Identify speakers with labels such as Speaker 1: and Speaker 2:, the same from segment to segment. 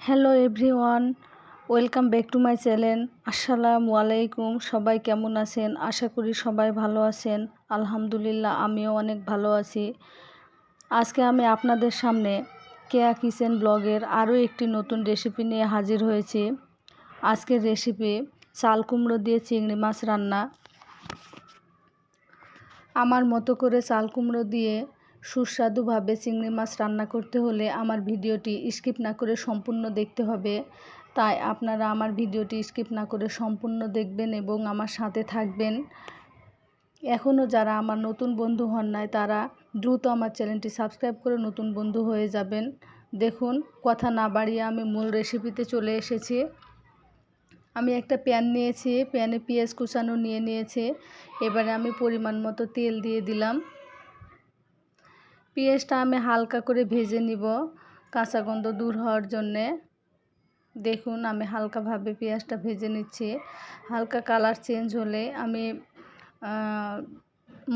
Speaker 1: Hello everyone, welcome back to my channel. আসসালামু আলাইকুম। সবাই কেমন আছেন? আশা করি সবাই ভালো আছেন। আলহামদুলিল্লাহ, আমিও অনেক ভালো আছি। আজকে আমি আপনাদের সামনে কেয়া কিচেন ব্লগের আরও একটি নতুন রেসিপি নিয়ে হাজির হয়েছি। আজকের রেসিপি চাল কুমড়ো দিয়ে চিংড়ি মাছ রান্না। আমার মতো করে চাল কুমড়ো দিয়ে সুস্বাদুভাবে চিংড়ি মাছ রান্না করতে হলে আমার ভিডিওটি স্কিপ না করে সম্পূর্ণ দেখতে হবে। তাই আপনারা আমার ভিডিওটি স্কিপ না করে সম্পূর্ণ দেখবেন এবং আমার সাথে থাকবেন। এখনও যারা আমার নতুন বন্ধু হন নাই তারা দ্রুত আমার চ্যানেলটি সাবস্ক্রাইব করে নতুন বন্ধু হয়ে যাবেন। দেখুন, কথা না বাড়িয়ে আমি মূল রেসিপিতে চলে এসেছি। আমি একটা প্যান নিয়েছি, প্যানে পেঁয়াজ কুচানো নিয়েছি। এবারে আমি পরিমাণ মতো তেল দিয়ে দিলাম। পেঁয়াজটা আমি হালকা করে ভেজে নিব কাঁচা গন্ধ দূর হওয়ার জন্যে। দেখুন, আমি হালকাভাবে পেঁয়াজটা ভেজে নিচ্ছি। হালকা কালার চেঞ্জ হলে আমি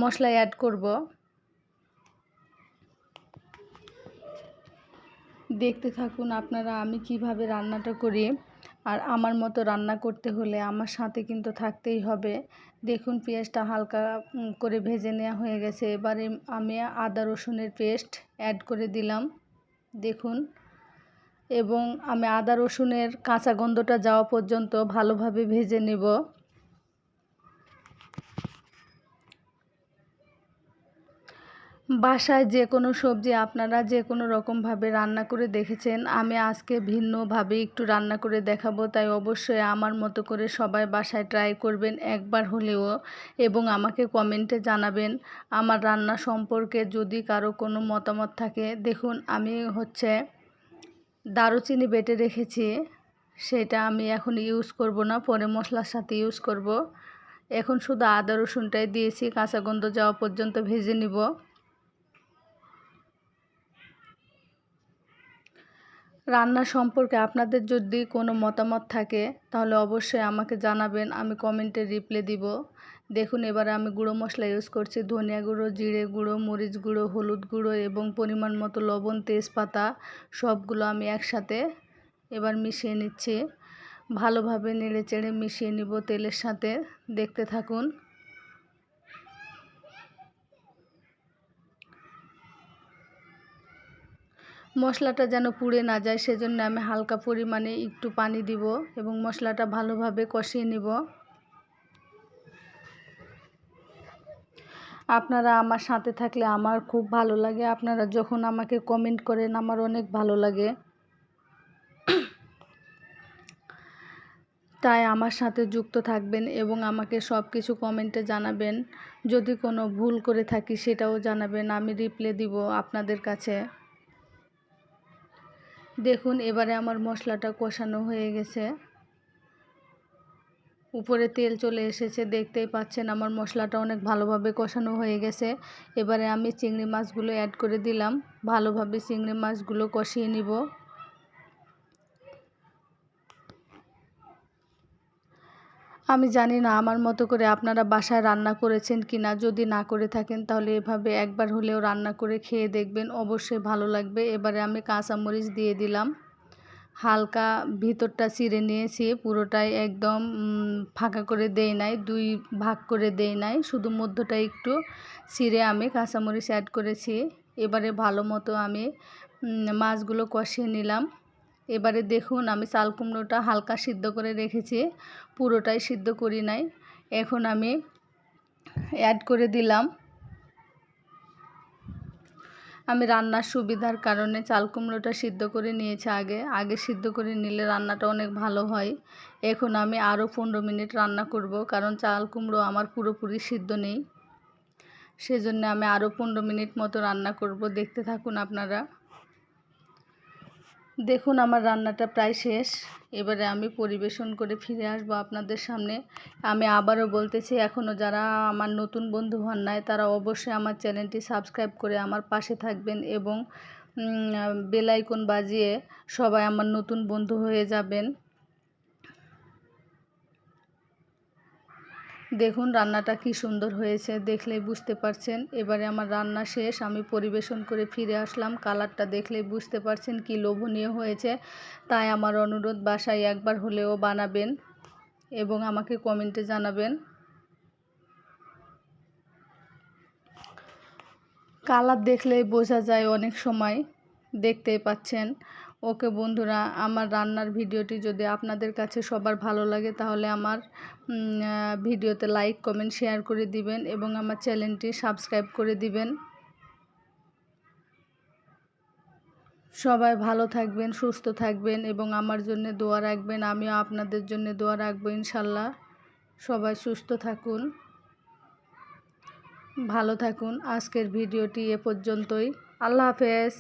Speaker 1: মশলা অ্যাড করব। দেখতে থাকুন আপনারা আমি কিভাবে রান্নাটা করি। আর আমার মতো রান্না করতে হলে আমার সাথে কিন্তু থাকতেই হবে। দেখুন, পেঁয়াজটা হালকা করে ভেজে নেওয়া হয়ে গেছে। এবারে আমি আদা রসুনের পেস্ট অ্যাড করে দিলাম। দেখুন, এবং আমি আদা রসুনের কাঁচা গন্ধটা যাওয়া পর্যন্ত ভালোভাবে ভেজে নেব। বাসায় যে কোনো সবজি আপনারা যে কোনো রকমভাবে রান্না করে দেখেছেন, আমি আজকে ভিন্নভাবে একটু রান্না করে দেখাবো। তাই অবশ্যই আমার মতো করে সবাই বাসায় ট্রাই করবেন একবার হলেও, এবং আমাকে কমেন্টে জানাবেন আমার রান্না সম্পর্কে যদি কারো কোনো মতামত থাকে। দেখুন, আমি দারুচিনি বেটে রেখেছি, সেটা আমি এখন ইউজ করব না, পরে মশলার সাথে ইউজ করব। এখন শুধু আদা রসুনটাই দিয়েছি, কাঁচা গন্ধ যাওয়া পর্যন্ত ভেজে নিব। রান্না সম্পর্কে আপনাদের যদি কোনো মতামত থাকে তাহলে অবশ্যই আমাকে জানাবেন, আমি কমেন্টে রিপ্লাই দিব। দেখুন, এবারে আমি গুঁড়ো মশলা ইউজ করছি, ধনিয়া গুঁড়ো, জিরে গুঁড়ো, মরিচ গুঁড়ো, হলুদ গুঁড়ো এবং পরিমাণ মতো লবণ, তেজপাতা সবগুলো আমি একসাথে এবার মিশিয়ে নিচ্ছি। ভালোভাবে নেড়েচেড়ে মিশিয়ে নিব তেলের সাথে। দেখতে থাকুন। মশলাটা যেন পুড়ে না যায় সেজন্য আমি হালকা পরিমাণে একটু পানি দিব এবং মশলাটা ভালোভাবে কষিয়ে নিব। আপনারা আমার সাথে থাকলে আমার খুব ভালো লাগে। আপনারা যখন আমাকে কমেন্ট করেন আমার অনেক ভালো লাগে। তাই আমার সাথে যুক্ত থাকবেন এবং আমাকে সব কিছু কমেন্টে জানাবেন। যদি কোনো ভুল করে থাকি সেটাও জানাবেন, আমি রিপ্লাই দিব আপনাদের কাছে। দেখুন, এবারে আমার মশলাটা কষানো হয়ে গেছে, উপরে তেল চলে এসেছে, দেখতেই পাচ্ছেন আমার মশলাটা অনেক ভালোভাবে কষানো হয়ে গেছে। এবারে আমি চিংড়ি মাছগুলো অ্যাড করে দিলাম। ভালোভাবে চিংড়ি মাছগুলো কষিয়ে নিব। আমি জানি না আমার মতো করে আপনারা বাসায় রান্না করেছেন কিনা। যদি না করে থাকেন তাহলে এভাবে একবার হলেও রান্না করে খেয়ে দেখবেন, অবশ্যই ভালো লাগবে। এবারে আমি কাঁচামরিচ দিয়ে দিলাম। হালকা ভিতরটা চিড়ে নিয়েছি, পুরোটাই একদম ফাঁকা করে দেই নাই, দুই ভাগ করে দেই নাই, শুধু মধ্যটা একটু চিড়ে আমি কাঁচামরিচ অ্যাড করেছি। এবারে ভালো মতো আমি মাছগুলো কষিয়ে নিলাম। এবারে দেখুন, আমি চাল কুমড়োটা হালকা সিদ্ধ করে রেখেছি, পুরোটাই সিদ্ধ করি নাই। এখন আমি অ্যাড করে দিলাম। আমি রান্নার সুবিধার কারণে চাল কুমড়োটা সিদ্ধ করে নিয়েছি আগে সিদ্ধ করে নিলে রান্নাটা অনেক ভালো হয়। এখন আমি আরও 15 মিনিট রান্না করব, কারণ চাল কুমড়ো আমার পুরোপুরি সিদ্ধ নেই। সেজন্য আমি আরও 15 মিনিট মতো রান্না করব। দেখতে থাকুন আপনারা। দেখুন, আমার রান্নাটা প্রায় শেষ। এবারে আমি পরিবেশন করে ফিরে আসবো আপনাদের সামনে। আমি আবারও বলতেছি, এখনও যারা আমার নতুন বন্ধু হন নাই তারা অবশ্যই আমার চ্যানেলটি সাবস্ক্রাইব করে আমার পাশে থাকবেন এবং বেল আইকন বাজিয়ে সবাই আমার নতুন বন্ধু হয়ে যাবেন। দেখুন রান্নাটা কি সুন্দর হয়েছে, দেখলেই বুঝতে পারছেন। এবারে আমার রান্না শেষ, আমি পরিবেশন করে ফিরে আসলাম। কালারটা দেখলেই বুঝতে পারছেন কি লোভনীয় হয়েছে। তাই আমার অনুরোধ, বাসায় একবার হলেও বানাবেন এবং আমাকে কমেন্টে জানাবেন। কালার দেখলেই বোঝা যায় অনেক সময়, দেখতেই পাচ্ছেন। ওকে বন্ধুরা, আমার রান্নার ভিডিওটি যদি আপনাদের কাছে সবার ভালো লাগে তাহলে আমার ভিডিওতে লাইক কমেন্ট শেয়ার করে দিবেন এবং আমার চ্যানেলটি সাবস্ক্রাইব করে দিবেন। সবাই ভালো থাকবেন, সুস্থ থাকবেন এবং আমার জন্য দোয়া রাখবেন। আমিও আপনাদের জন্য দোয়া রাখবো ইনশাল্লাহ। সবাই সুস্থ থাকুন, ভালো থাকুন। আজকের ভিডিওটি এ পর্যন্তই। আল্লাহ হাফেজ।